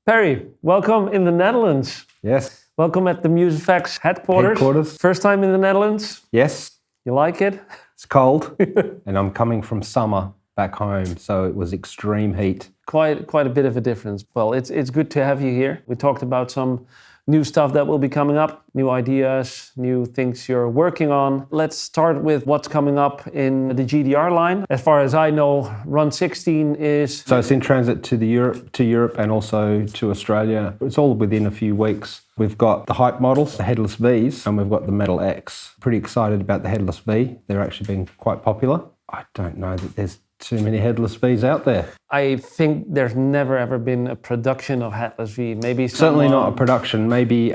Perry, welcome in the Netherlands. Yes. Welcome at the MuseFX headquarters. First time in the Netherlands? Yes. You like it? It's cold and I'm coming from summer back home, so it was extreme heat. Quite a bit of a difference. Well, it's good to have you here. We talked about some new stuff that will be coming up, new ideas, new things you're working on. Let's start with what's coming up in the GDR line. As far as I know, Run 16 is... So it's in transit to Europe and also to Australia. It's all within a few weeks. We've got the Hype models, the Headless Vs, and we've got the Metal X. Pretty excited about the Headless V. They're actually been quite popular. I don't know that there's too many Headless Vs out there. I think there's never ever been a production of Headless V. Maybe certainly not a production. Maybe,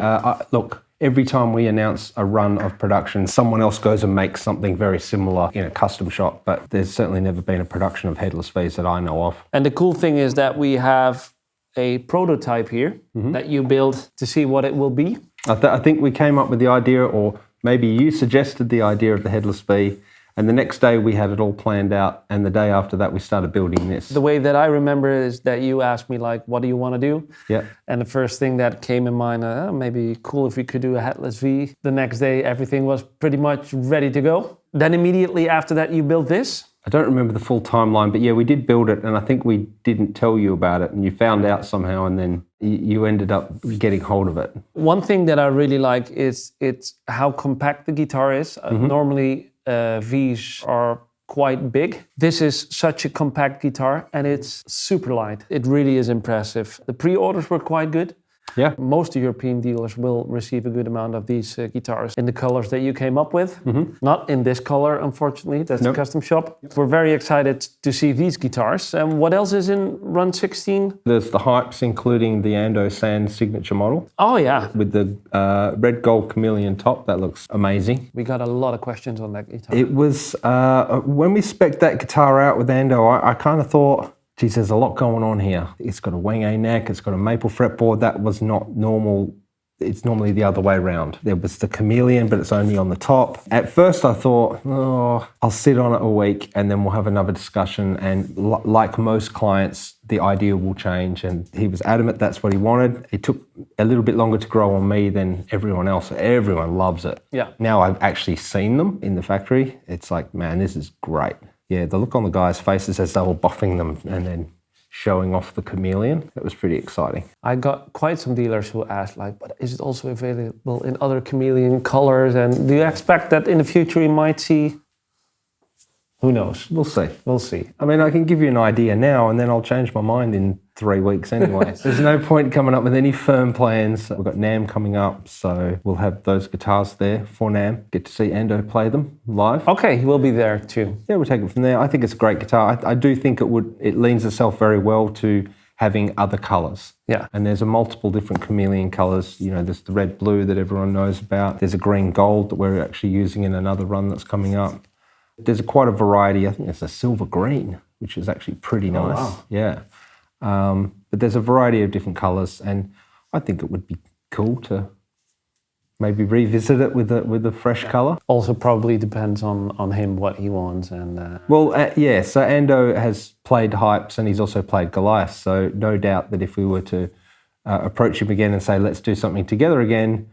look, every time we announce a run of production, someone else goes and makes something very similar in a custom shop, but there's certainly never been a production of Headless Vs that I know of. And the cool thing is that we have a prototype here that you built to see what it will be. I think we came up with the idea, or maybe you suggested the idea of the Headless V, and the next day we had it all planned out, and the day after that we started building this. The way that I remember is that you asked me, like, what do you want to do? Yeah. And the first thing that came in mind, maybe cool if we could do a Headless V. The next day everything was pretty much ready to go. Then immediately after that you built this? I don't remember the full timeline, but yeah, we did build it, and I think we didn't tell you about it, and you found out somehow, and then you ended up getting hold of it. One thing that I really like is it's how compact the guitar is. Normally Vs are quite big. This is such a compact guitar, and it's super light. It really is impressive. The pre-orders were quite good. Yeah. Most European dealers will receive a good amount of these guitars in the colors that you came up with. Not in this color, unfortunately. That's the custom shop. We're very excited to see these guitars. And what else is in Run 16? There's the Hypes, including the Ando Sand signature model. Oh, yeah. With the red gold chameleon top. That looks amazing. We got a lot of questions on that guitar. It was, when we spec'd that guitar out with Ando, I kind of thought, geez, there's a lot going on here. It's got a wing A neck, it's got a maple fretboard. That was not normal. It's normally the other way around. There was the chameleon, but it's only on the top. At first I thought, oh, I'll sit on it a week and then we'll have another discussion. And like most clients, the idea will change. And he was adamant that's what he wanted. It took a little bit longer to grow on me than everyone else. Everyone loves it. Yeah. Now I've actually seen them in the factory. It's like, man, this is great. Yeah, the look on the guys' faces as they were buffing them and then showing off the chameleon, it was pretty exciting. I got quite some dealers who asked, like, but is it also available in other chameleon colors? And do you expect that in the future we might see? Who knows? We'll see. We'll see. I mean, I can give you an idea now and then I'll change my mind in 3 weeks anyway. There's no point coming up with any firm plans. We've got NAMM coming up, so we'll have those guitars there for NAMM. Get to see Ando play them live. Okay, he will be there too. Yeah, we'll take it from there. I think it's a great guitar. I do think it leans itself very well to having other colours. Yeah. And there's a multiple different chameleon colours. You know, there's the red blue that everyone knows about. There's a green gold that we're actually using in another run that's coming up. There's quite a variety. I think it's a silver green, which is actually pretty nice. Oh, wow. Yeah. But there's a variety of different colours, and I think it would be cool to maybe revisit it with a fresh colour. Also probably depends on him, what he wants. And Well, yeah, so Ando has played Hypes and he's also played Goliath, so no doubt that if we were to approach him again and say, let's do something together again,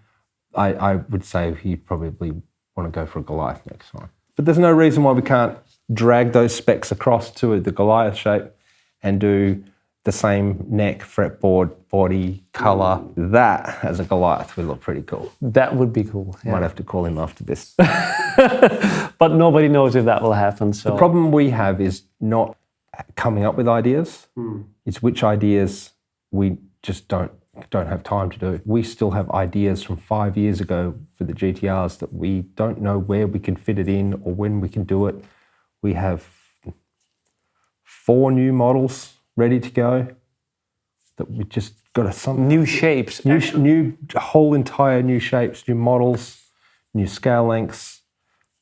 I would say he'd probably want to go for a Goliath next time. But there's no reason why we can't drag those specs across to the Goliath shape and do the same neck, fretboard, body, colour. That as a Goliath would look pretty cool. that would be cool. Yeah. Might have to call him after this. But nobody knows if that will happen. So The problem we have is not coming up with ideas. It's which ideas we just don't have time to do. We still have ideas from 5 years ago for the GTRs that we don't know where we can fit it in or when we can do it. We have 4 new models ready to go that we just got new shapes. new whole entire new shapes, new models, new scale lengths.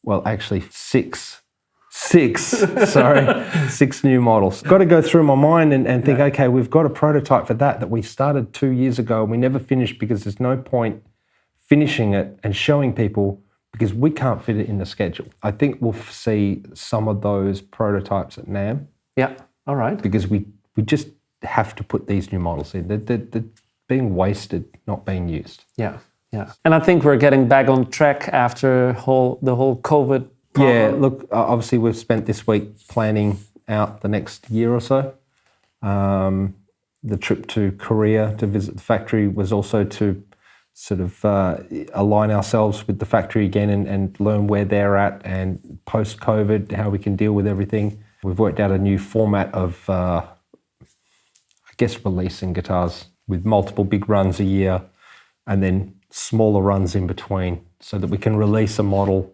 Well, actually 6 new models. Got to go through my mind and think, okay, we've got a prototype for that we started 2 years ago and we never finished because there's no point finishing it and showing people because we can't fit it in the schedule. I think we'll see some of those prototypes at NAMM. Yeah, all right. Because we just have to put these new models in. They're being wasted, not being used. Yeah, yeah. And I think we're getting back on track after the whole COVID problem. Yeah, look, obviously we've spent this week planning out the next year or so. The trip to Korea to visit the factory was also to sort of align ourselves with the factory again and learn where they're at, and post-COVID, how we can deal with everything. We've worked out a new format of, releasing guitars with multiple big runs a year and then smaller runs in between, so that we can release a model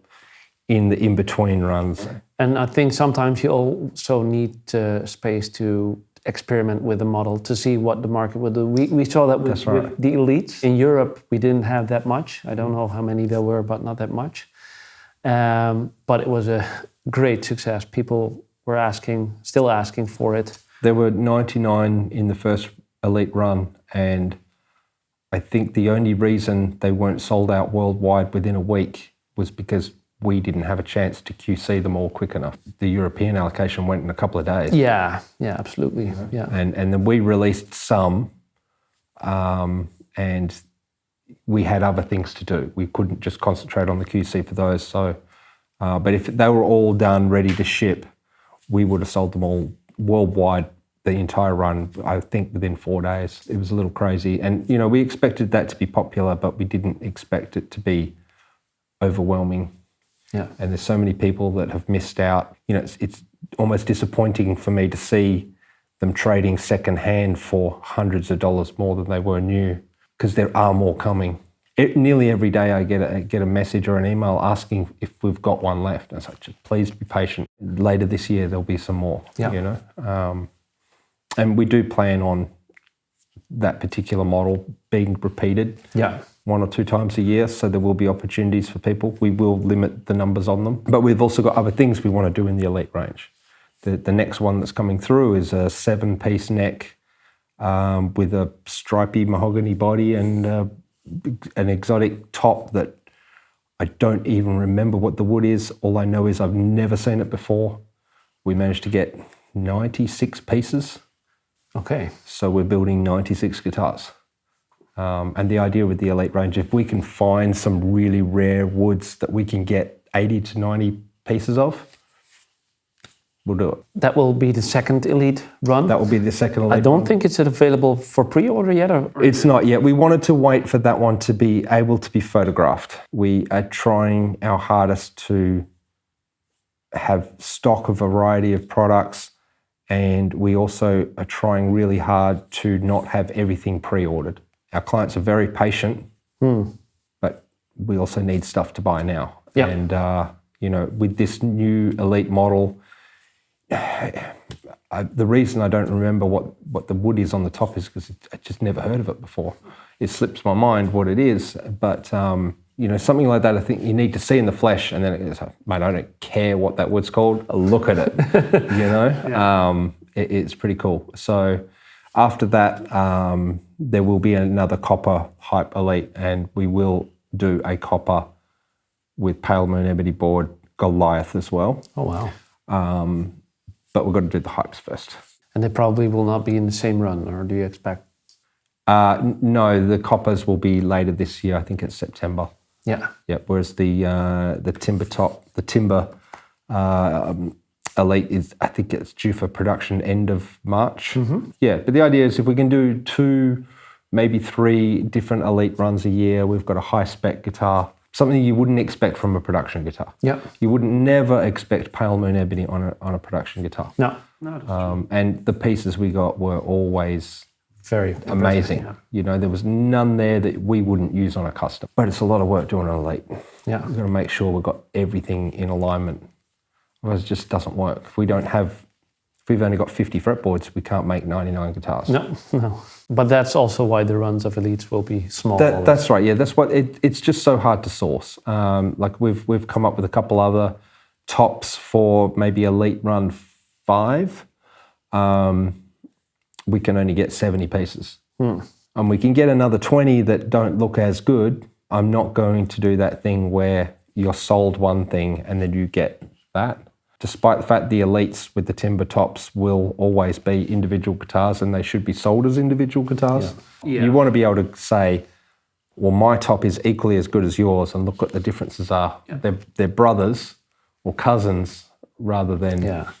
in the in-between runs. And I think sometimes you also need space to experiment with the model to see what the market will do. We saw that with the Elites. In Europe, we didn't have that much. I don't know how many there were, but not that much. But it was a great success. People were still asking for it. There were 99 in the first Elite run, and I think the only reason they weren't sold out worldwide within a week was because we didn't have a chance to QC them all quick enough. The European allocation went in a couple of days. Yeah, absolutely. Yeah. And then we released some, and we had other things to do. We couldn't just concentrate on the QC for those. So, but if they were all done, ready to ship, we would have sold them all worldwide, the entire run, I think within 4 days. It was a little crazy. And, we expected that to be popular, but we didn't expect it to be overwhelming. Yeah. And there's so many people that have missed out. It's almost disappointing for me to see them trading secondhand for hundreds of dollars more than they were new, because there are more coming. Nearly every day I get a message or an email asking if we've got one left. And it's like, just please be patient. Later this year, there'll be some more, and we do plan on that particular model being repeated 1 or 2 times a year, so there will be opportunities for people. We will limit the numbers on them, but we've also got other things we want to do in the Elite range. The next one that's coming through is a 7-piece neck with a stripy mahogany body and an exotic top that I don't even remember what the wood is. All I know is I've never seen it before. We managed to get 96 pieces. Okay. So we're building 96 guitars. And the idea with the Elite range, if we can find some really rare woods that we can get 80 to 90 pieces of, we'll do it. That will be the second Elite run? That will be the second Elite I don't think it's available for pre-order yet? It's not yet. We wanted to wait for that one to be able to be photographed. We are trying our hardest to have stock of a variety of products, and we also are trying really hard to not have everything pre-ordered. Our clients are very patient, but we also need stuff to buy now. Yeah. And, with this new Elite model, the reason I don't remember what the wood is on the top is because I just never heard of it before. It slips my mind what it is, but something like that I think you need to see in the flesh, and then it's like, mate, I don't care what that wood's called, look at it, Yeah. It's pretty cool. So after that, there will be another copper Hype Elite, and we will do a copper with Pale Moon Ebony board Goliath as well. Oh, wow. But we've got to do the Hypes first. And they probably will not be in the same run, or do you expect? No, the coppers will be later this year. I think it's September. Yeah. Yep. Whereas the timber Elite is, I think it's due for production end of March. Mm-hmm. Yeah. But the idea is if we can do 2, maybe 3 different Elite runs a year, we've got a high spec guitar, something you wouldn't expect from a production guitar. Yeah. You would never expect Pale Moon Ebony on a production guitar. No. That's true. And the pieces we got were always very amazing. Yeah. There was none there that we wouldn't use on a custom. But it's a lot of work doing an Elite. Yeah. We've got to make sure we've got everything in alignment. Otherwise, it just doesn't work. If we've only got 50 fretboards, we can't make 99 guitars. No. But that's also why the runs of Elites will be small. That's right. Yeah, that's what it's just so hard to source. Like we've come up with a couple other tops for maybe Elite Run 5. We can only get 70 pieces, and we can get another 20 that don't look as good. I'm not going to do that thing where you're sold one thing and then you get that. despite the fact the elites with the timber tops will always be individual guitars and they should be sold as individual guitars. Yeah. You want to be able to say, well, my top is equally as good as yours, and look what the differences are. Yeah. They're brothers or cousins rather than... Yeah.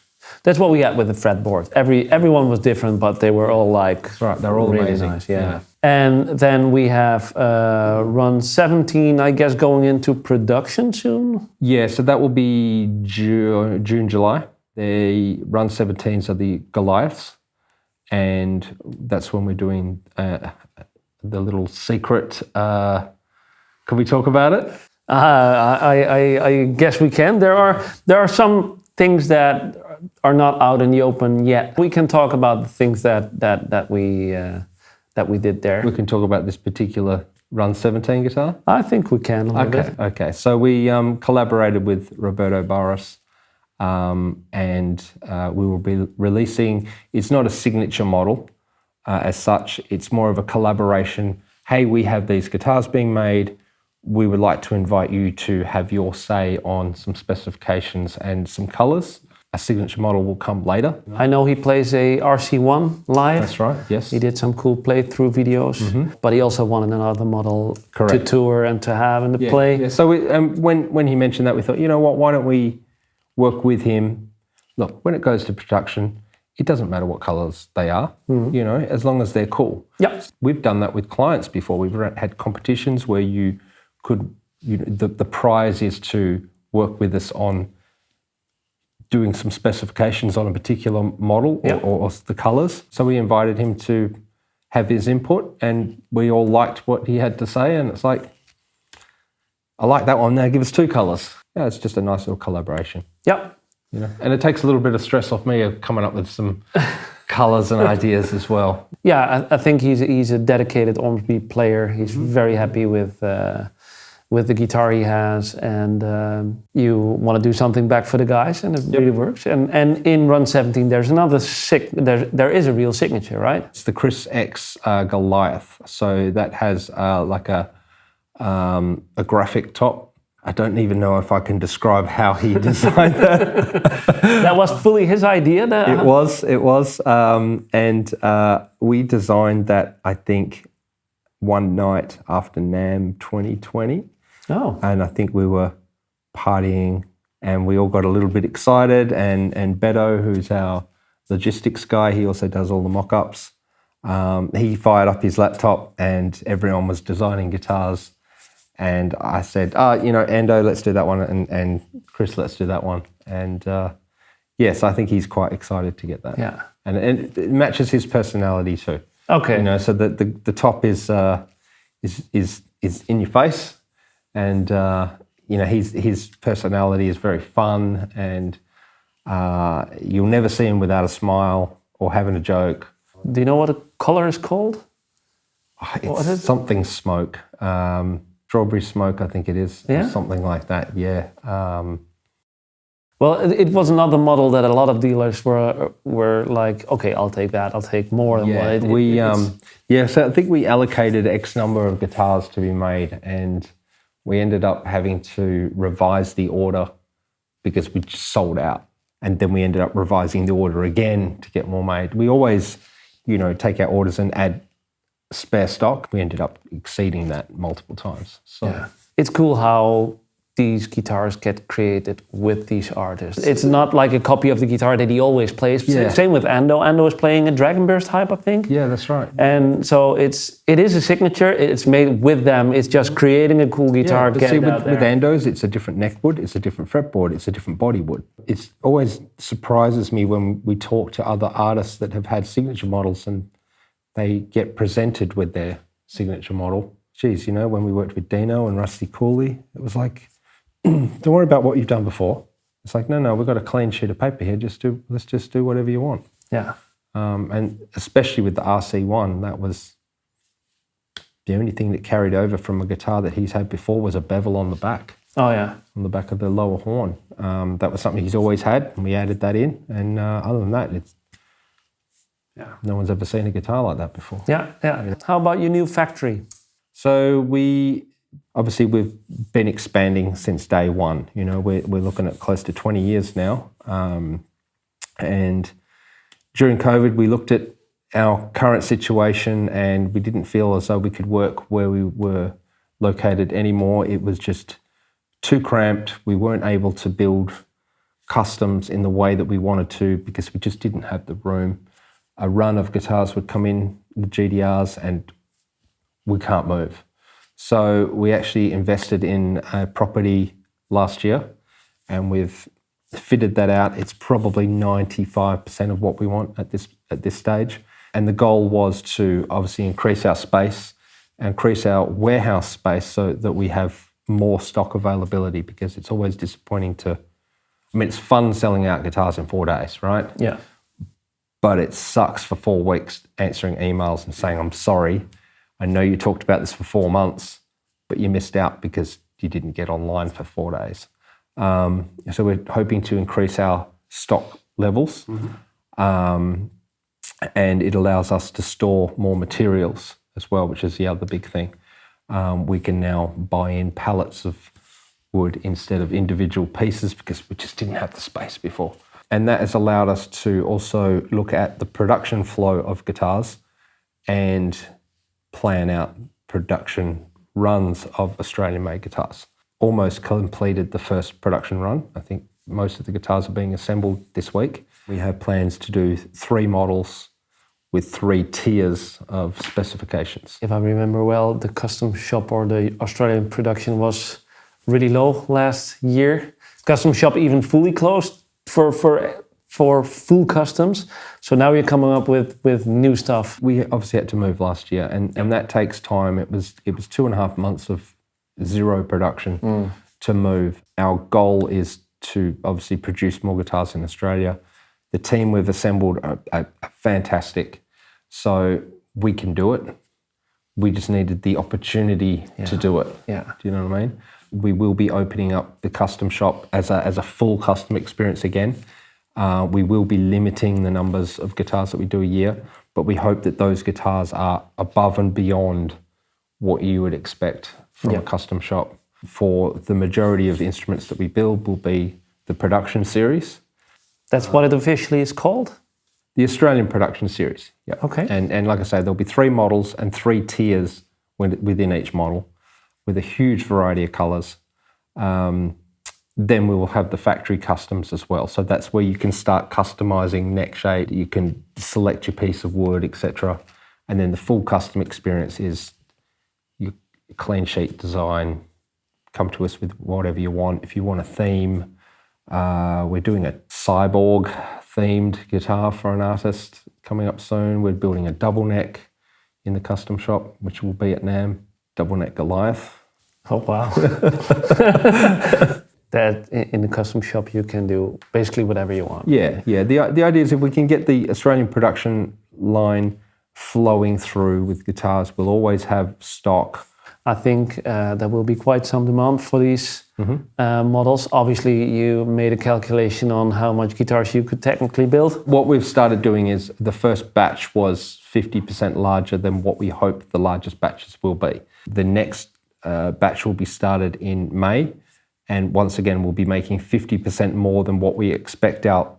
That's what we had with the fretboard. Everyone was different, but they were all like... That's right, they're all really amazing. Nice, yeah. And then we have Run 17, I guess, going into production soon? Yeah, so that will be June, July. The Run 17s are the Goliaths, and that's when we're doing the little secret... can we talk about it? I guess we can. There are some things that are not out in the open yet. We can talk about the things that we did there. We can talk about this particular Run 17 guitar? I think we can a little bit. Okay. So we collaborated with Roberto Barros, and we will be releasing... It's not a signature model as such. It's more of a collaboration. Hey, we have these guitars being made. We would like to invite you to have your say on some specifications and some colors. A signature model will come later. I know he plays a RC1 live. That's right, yes. He did some cool playthrough videos, but he also wanted another model to tour and to have and to play. Yeah. So when he mentioned that, we thought, you know what, why don't we work with him? Look, when it goes to production, it doesn't matter what colors they are, you know, as long as they're cool. Yep. We've done that with clients before. We've had competitions where you could, the prize is to work with us on doing some specifications on a particular model or the colors. So we invited him to have his input, and we all liked what he had to say. And it's like, I like that one. Now give us two colors. Yeah, it's just a nice little collaboration. Yep. You know, and it takes a little bit of stress off me of coming up with some colors and ideas as well. Yeah, I think he's a dedicated Ormsby player. He's very happy with the guitar he has, and you want to do something back for the guys, and it really works. And in Run 17, there's another there is a real signature, right? It's the Chris X Goliath. So that has like a graphic top. I don't even know if I can describe how he designed that. That was fully his idea? It was. And we designed that, I think, one night after NAMM 2020. Oh. And I think we were partying and we all got a little bit excited. And Beto, who's our logistics guy, he also does all the mock-ups. He fired up his laptop and everyone was designing guitars. And I said, Ando, let's do that one. And Chris, let's do that one. And yes, I think he's quite excited to get that. Yeah. And it matches his personality too. Okay. You know, so the top is in your face, and his personality is very fun, and you'll never see him without a smile or having a joke. Do you know what the color is called? It's something smoke, strawberry smoke, I think it is. Yeah? Something like that. Yeah. Well, it was another model that a lot of dealers were like, okay, I'll take that. I'll take more than one. So I think we allocated X number of guitars to be made, and we ended up having to revise the order because we just sold out. And then we ended up revising the order again to get more made. We always, take our orders and add spare stock. We ended up exceeding that multiple times. So it's cool how these guitars get created with these artists. It's not like a copy of the guitar that he always plays. Yeah. Same with Ando. Ando is playing a Dragonburst type, I think. Yeah, that's right. And so it is a signature. It's made with them. It's just creating a cool guitar. But see, with Andos, it's a different neck wood, it's a different fretboard, it's a different body wood. It always surprises me when we talk to other artists that have had signature models and they get presented with their signature model. Geez, when we worked with Dino and Rusty Cooley, it was like, don't worry about what you've done before. It's like, no, we've got a clean sheet of paper here. Let's just do whatever you want. Yeah. And especially with the RC1, that was the only thing that carried over from a guitar that he's had before was a bevel on the back. Oh, yeah. On the back of the lower horn. That was something he's always had, and we added that in. And other than that, no one's ever seen a guitar like that before. Yeah. How about your new factory? So we've been expanding since day one. We're looking at close to 20 years now. And during COVID, we looked at our current situation and we didn't feel as though we could work where we were located anymore. It was just too cramped. We weren't able to build customs in the way that we wanted to because we just didn't have the room. A run of guitars would come in, the GDRs, and we can't move. So we actually invested in a property last year and we've fitted that out. It's probably 95% of what we want at this stage. And the goal was to obviously increase our space, increase our warehouse space so that we have more stock availability, because it's always disappointing it's fun selling out guitars in 4 days, right? Yeah. But it sucks for 4 weeks answering emails and saying, I'm sorry, I know you talked about this for 4 months, but you missed out because you didn't get online for 4 days. So we're hoping to increase our stock levels, and it allows us to store more materials as well, which is the other big thing. We can now buy in pallets of wood instead of individual pieces because we just didn't have the space before. And that has allowed us to also look at the production flow of guitars and plan out production runs of Australian-made guitars. Almost completed the first production run. I think most of the guitars are being assembled this week. We have plans to do 3 models with 3 tiers of specifications. If I remember well, the custom shop or the Australian production was really low last year. Custom shop even fully closed for full customs. So now you're coming up with new stuff. We obviously had to move last year, and that takes time. It was 2.5 months of 0 production to move. Our goal is to obviously produce more guitars in Australia. The team we've assembled are fantastic, so we can do it. We just needed the opportunity to do it. Yeah. Do you know what I mean? We will be opening up the custom shop as a full custom experience again. We will be limiting the numbers of guitars that we do a year, but we hope that those guitars are above and beyond what you would expect from a custom shop. For the majority of the instruments that we build will be the production series. That's what it officially is called? The Australian production series, yeah. Okay. And like I say, there'll be 3 models and 3 tiers within each model with a huge variety of colours. Then we will have the factory customs as well. So that's where you can start customising neck shape, you can select your piece of wood, etc. And then the full custom experience is your clean sheet design. Come to us with whatever you want. If you want a theme, we're doing a cyborg themed guitar for an artist coming up soon. We're building a double neck in the custom shop, which will be at NAMM, double neck Goliath. Oh, wow. That in the custom shop you can do basically whatever you want. Yeah. The idea is if we can get the Australian production line flowing through with guitars, we'll always have stock. I think there will be quite some demand for these models. Obviously, you made a calculation on how much guitars you could technically build. What we've started doing is the first batch was 50% larger than what we hope the largest batches will be. The next batch will be started in May. And once again, we'll be making 50% more than what we expect our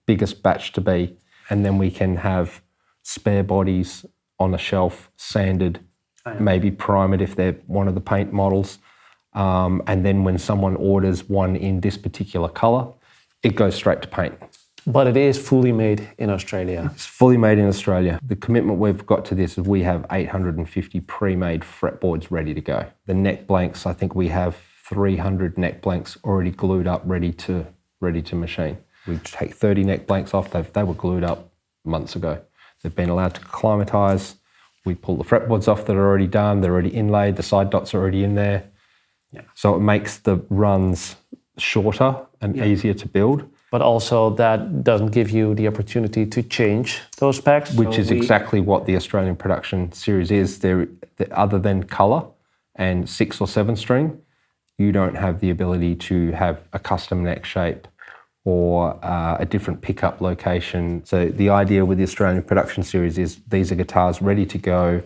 biggest batch to be. And then we can have spare bodies on the shelf, sanded, maybe primed if they're one of the paint models. And then when someone orders one in this particular colour, it goes straight to paint. But it is fully made in Australia. It's fully made in Australia. The commitment we've got to this is we have 850 pre-made fretboards ready to go. The neck blanks, I think we have 300 neck blanks already glued up, ready to machine. We take 30 neck blanks off. They were glued up months ago. They've been allowed to acclimatise. We pull the fretboards off that are already done. They're already inlaid. The side dots are already in there. Yeah. So it makes the runs shorter and easier to build. But also that doesn't give you the opportunity to change those specs. Which is exactly what the Australian production series is. Other than colour and 6 or 7 string, you don't have the ability to have a custom neck shape or a different pickup location. So the idea with the Australian production series is these are guitars ready to go,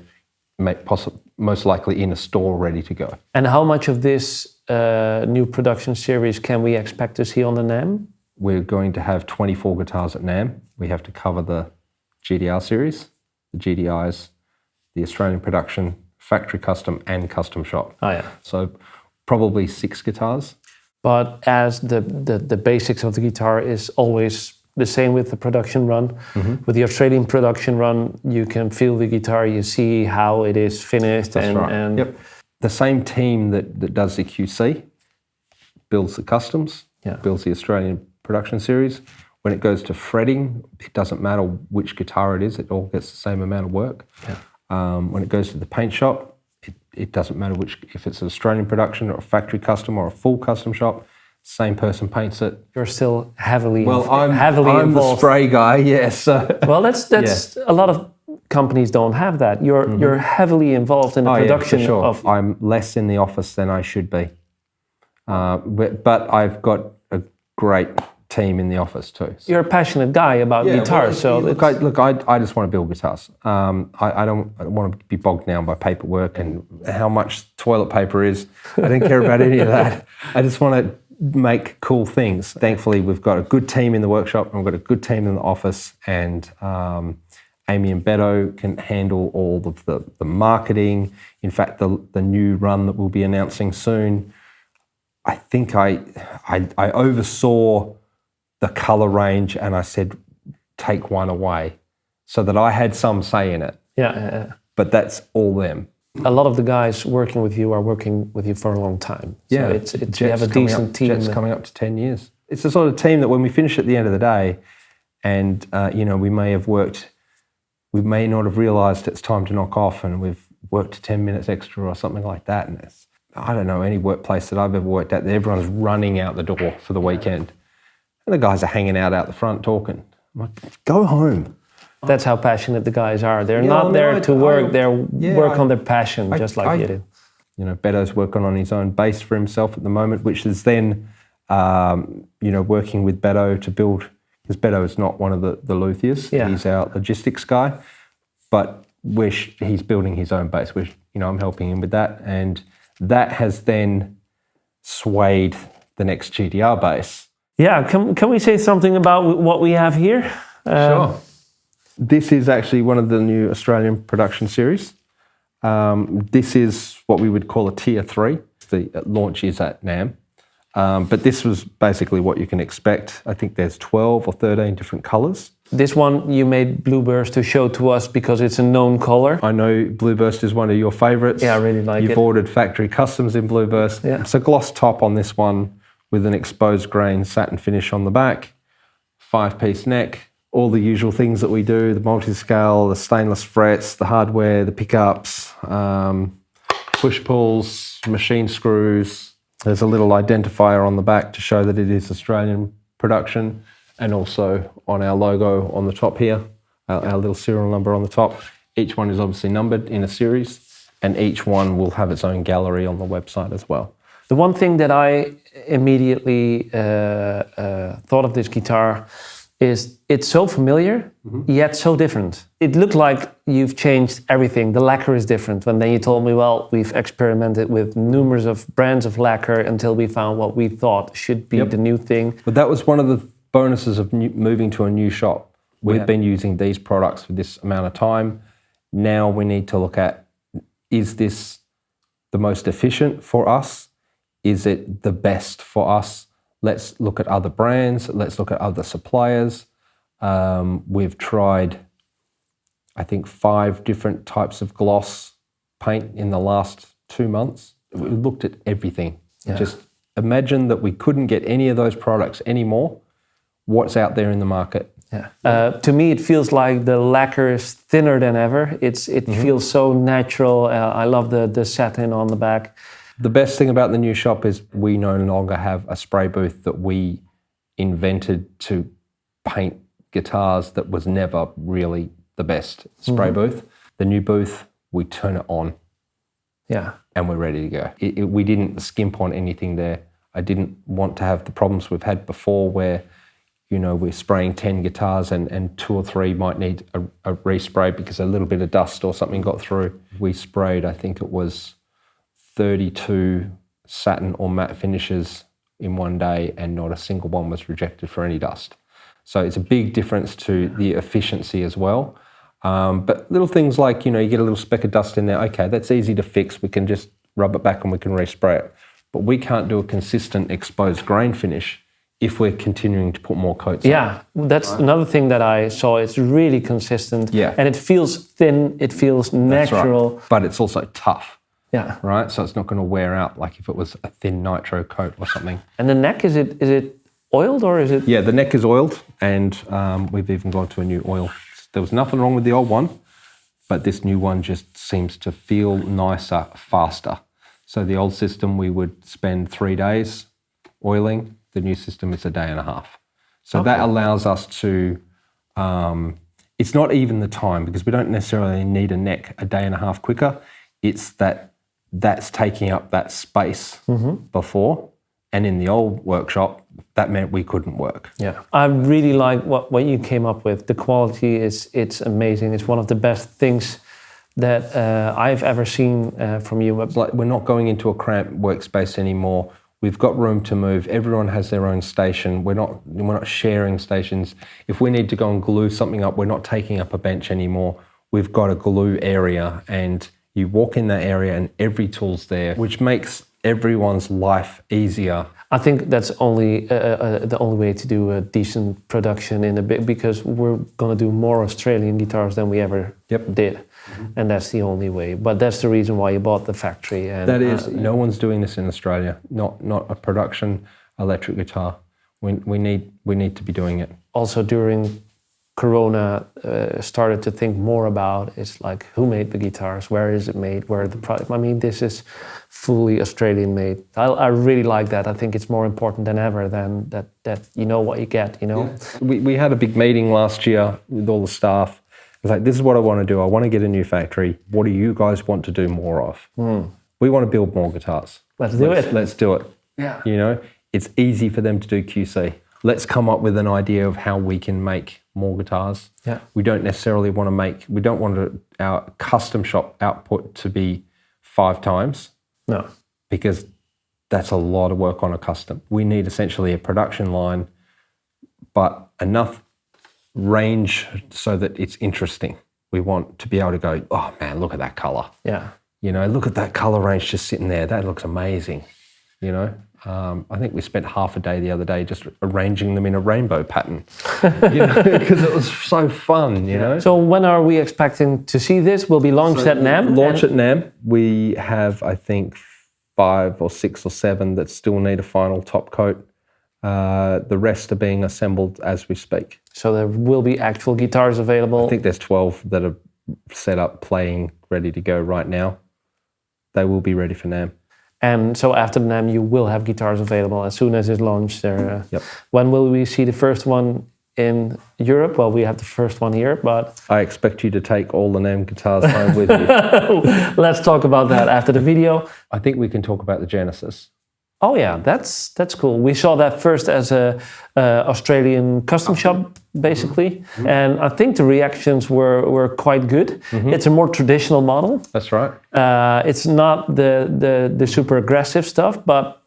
most likely in a store ready to go. And how much of this new production series can we expect to see on the NAMM? we're going to have 24 guitars at NAMM. We have to cover the GDR series, the GDIs, the Australian production, factory custom, and custom shop. Oh yeah. So probably 6 guitars. But as the basics of the guitar is always the same with the production run, with the Australian production run, you can feel the guitar, you see how it is finished. That's right. And yep. The same team that does the QC builds the customs, builds the Australian production series. When it goes to fretting, it doesn't matter which guitar it is, it all gets the same amount of work. Yeah. When it goes to the paint shop, it doesn't matter if it's an Australian production or a factory custom or a full custom shop, same person paints it. You're still heavily I'm involved. The spray guy, yes. Well, that's a lot of companies don't have that. You're heavily involved in the production for sure. of. I'm less in the office than I should be, but I've got a great team in the office too. You're a passionate guy about guitars, I just want to build guitars. I don't want to be bogged down by paperwork and how much toilet paper is. I don't care about any of that. I just want to make cool things. Thankfully, we've got a good team in the workshop and we've got a good team in the office, and Amy and Beto can handle all of the marketing. In fact, the new run that we'll be announcing soon, I think I oversaw the color range and I said, take one away, so that I had some say in it. Yeah. But that's all them. A lot of the guys working with you are working with you for a long time. So you have a decent team. Jet's coming up to 10 years. It's the sort of team that when we finish at the end of the day, and we may not have realised it's time to knock off, and we've worked 10 minutes extra or something like that. And I don't know any workplace that I've ever worked at that everyone's running out the door for the weekend, and the guys are hanging out the front talking. I'm like, go home. That's how passionate the guys are. They're not there to work. They're work on their passion, just like you do. Beto's working on his own bass for himself at the moment, which is then, working with Beto to build, because Beto is not one of the luthiers. Yeah. He's our logistics guy, but he's building his own bass, which, I'm helping him with that. And that has then swayed the next GDR bass. Yeah, can we say something about what we have here? Sure. This is actually one of the new Australian production series. This is what we would call a tier 3. The launch is at NAMM. But this was basically what you can expect. I think there's 12 or 13 different colours. This one you made Blueburst to show to us because it's a known colour. I know Blueburst is one of your favourites. Yeah, I really like it. You've ordered factory customs in Blueburst. Yeah. It's a gloss top on this one with an exposed grain satin finish on the back, 5-piece neck, all the usual things that we do, the multiscale, the stainless frets, the hardware, the pickups, push-pulls, machine screws. There's a little identifier on the back to show that it is Australian production, and also on our logo on the top here, our little serial number on the top. Each one is obviously numbered in a series, and each one will have its own gallery on the website as well. The one thing that I immediately thought of this guitar is it's so familiar, yet so different. It looked like you've changed everything. The lacquer is different. And then you told me, well, we've experimented with numerous of brands of lacquer until we found what we thought should be the new thing. But that was one of the bonuses of moving to a new shop. We've been using these products for this amount of time. Now we need to look at, is this the most efficient for us? Is it the best for us? Let's look at other brands. Let's look at other suppliers. We've tried, I think, 5 different types of gloss paint in the last 2 months. We looked at everything. Yeah. Just imagine that we couldn't get any of those products anymore. What's out there in the market? Yeah. To me, it feels like the lacquer is thinner than ever. It feels so natural. I love the satin on the back. The best thing about the new shop is we no longer have a spray booth that we invented to paint guitars that was never really the best spray booth. The new booth, we turn it on. Yeah. And we're ready to go. We didn't skimp on anything there. I didn't want to have the problems we've had before where, we're spraying 10 guitars and 2 or 3 might need a respray because a little bit of dust or something got through. We sprayed, I think it was 32 satin or matte finishes in one day and not a single one was rejected for any dust. So it's a big difference to the efficiency as well. But little things like, you get a little speck of dust in there, okay, that's easy to fix. We can just rub it back and we can respray it. But we can't do a consistent exposed grain finish if we're continuing to put more coats on. Yeah, that's another thing that I saw. It's really consistent. Yeah. And it feels thin, it feels natural. Right. But it's also tough. Yeah. Right? So it's not going to wear out like if it was a thin nitro coat or something. And the neck, is it oiled or is it? Yeah, the neck is oiled, and we've even gone to a new oil. There was nothing wrong with the old one, but this new one just seems to feel nicer, faster. So the old system, we would spend 3 days oiling. The new system is a day and a half. So that allows us to, it's not even the time, because we don't necessarily need a neck a day and a half quicker. It's that's taking up that space before. And in the old workshop, that meant we couldn't work. Yeah, I really like what you came up with. The quality it's amazing. It's one of the best things that I've ever seen from you. It's like we're not going into a cramped workspace anymore. We've got room to move. Everyone has their own station. We're not sharing stations. If we need to go and glue something up, we're not taking up a bench anymore. We've got a glue area, and you walk in that area and every tool's there, which makes everyone's life easier. I think that's only the only way to do a decent production in a bit, because we're going to do more Australian guitars than we ever did. And that's the only way. But that's the reason why you bought the factory. And that is, no one's doing this in Australia. Not a production electric guitar. We need to be doing it. Also during Corona, started to think more about is like, who made the guitars? Where is it made? Where are the product? I mean, this is fully Australian made. I really like that. I think it's more important than ever than that you know what you get, Yeah. We had a big meeting last year with all the staff. It's like, this is what I want to do. I want to get a new factory. What do you guys want to do more of? We want to build more guitars. Let's do it. Let's do it. Yeah. It's easy for them to do QC. Let's come up with an idea of how we can make more guitars. Yeah. We don't necessarily want to we don't want our custom shop output to be 5 times. No. Because that's a lot of work on a custom. We need essentially a production line, but enough range so that it's interesting. We want to be able to go, oh man, look at that color. Yeah. Look at that color range just sitting there. That looks amazing. I think we spent half a day the other day just arranging them in a rainbow pattern, because it was so fun, So when are we expecting to see this? Will be launched at NAMM? Launch at NAMM. We have, I think, 5 or 6 or 7 that still need a final top coat. The rest are being assembled as we speak. So there will be actual guitars available? I think there's 12 that are set up, playing, ready to go right now. They will be ready for NAMM. And so after the NAMM, you will have guitars available as soon as it's launched. When will we see the first one in Europe? Well, we have the first one here, but... I expect you to take all the NAMM guitars home with you. Let's talk about that after the video. I think we can talk about the Genesis. Oh yeah, that's cool. We saw that first as a Australian custom shop, basically, and I think the reactions were quite good. It's a more traditional model. That's right. It's not the super aggressive stuff, but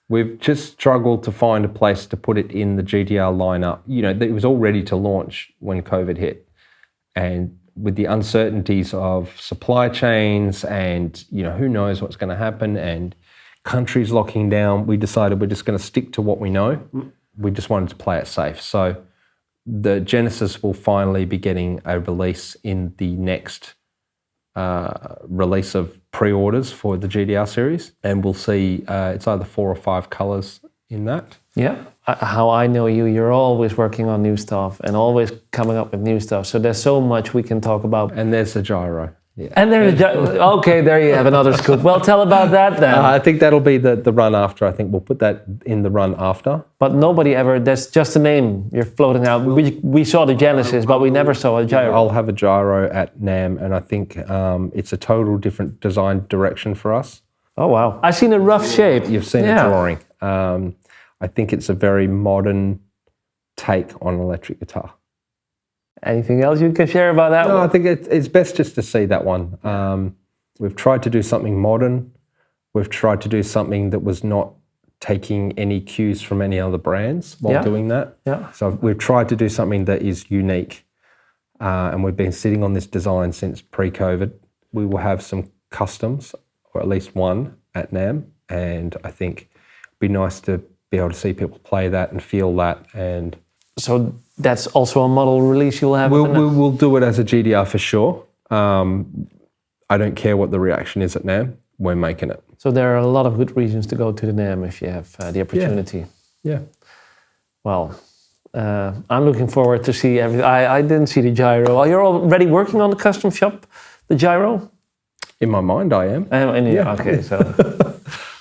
we've just struggled to find a place to put it in the GTR lineup. It was all ready to launch when COVID hit, and with the uncertainties of supply chains and who knows what's going to happen, and countries locking down, we decided we're just going to stick to what we know. We just wanted to play it safe. So the Genesis will finally be getting a release in the next release of pre-orders for the GDR series. And we'll see, it's either 4 or 5 colors in that. Yeah. How I know you, you're always working on new stuff and always coming up with new stuff. So there's so much we can talk about. And there's the gyro. Yeah. And there's okay, there you have another scoop. Well, tell about that then. I think that'll be the run after. I think we'll put that in the run after. But nobody ever, that's just a name you're floating out. We saw the Genesis, but we never saw a gyro. I'll have a gyro at NAMM, and I think it's a total different design direction for us. Oh, wow. I've seen a rough shape. You've seen a drawing. I think it's a very modern take on an electric guitar. Anything else you can share about that one? No, I think it's best just to see that one. We've tried to do something modern. We've tried to do something that was not taking any cues from any other brands while doing that. Yeah. So we've tried to do something that is unique, and we've been sitting on this design since pre-COVID. We will have some customs, or at least one, at NAMM, and I think it'd be nice to be able to see people play that and feel that. And so that's also a model release you'll have? We'll do it as a GDR for sure. I don't care what the reaction is at NAMM, we're making it. So there are a lot of good reasons to go to the NAMM if you have the opportunity. Yeah. Well, I'm looking forward to see everything. I didn't see the gyro. You're already working on the custom shop, the gyro? In my mind, I am. Okay, so...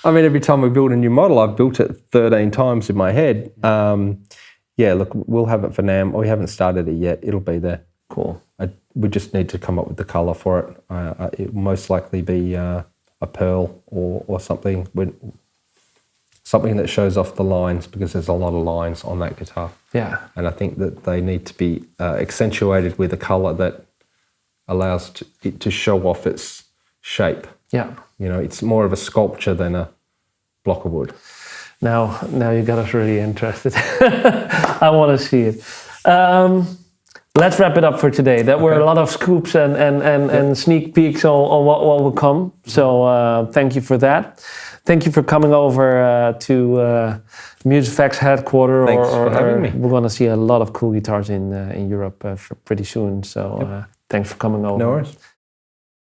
I mean, every time we build a new model, I've built it 13 times in my head. Look, we'll have it for NAMM. We haven't started it yet. It'll be there. Cool. We just need to come up with the colour for it. It will most likely be a pearl or something that shows off the lines, because there's a lot of lines on that guitar. Yeah. And I think that they need to be accentuated with a colour that allows it to show off its shape. Yeah. You know, it's more of a sculpture than a block of wood. Now you got us really interested. I want to see it. Let's wrap it up for today. That were a lot of scoops and sneak peeks on what will come. So thank you for that. Thank you for coming over to MusicFacts headquarters. Thanks for having me. We're going to see a lot of cool guitars in Europe pretty soon. So thanks for coming over. No worries.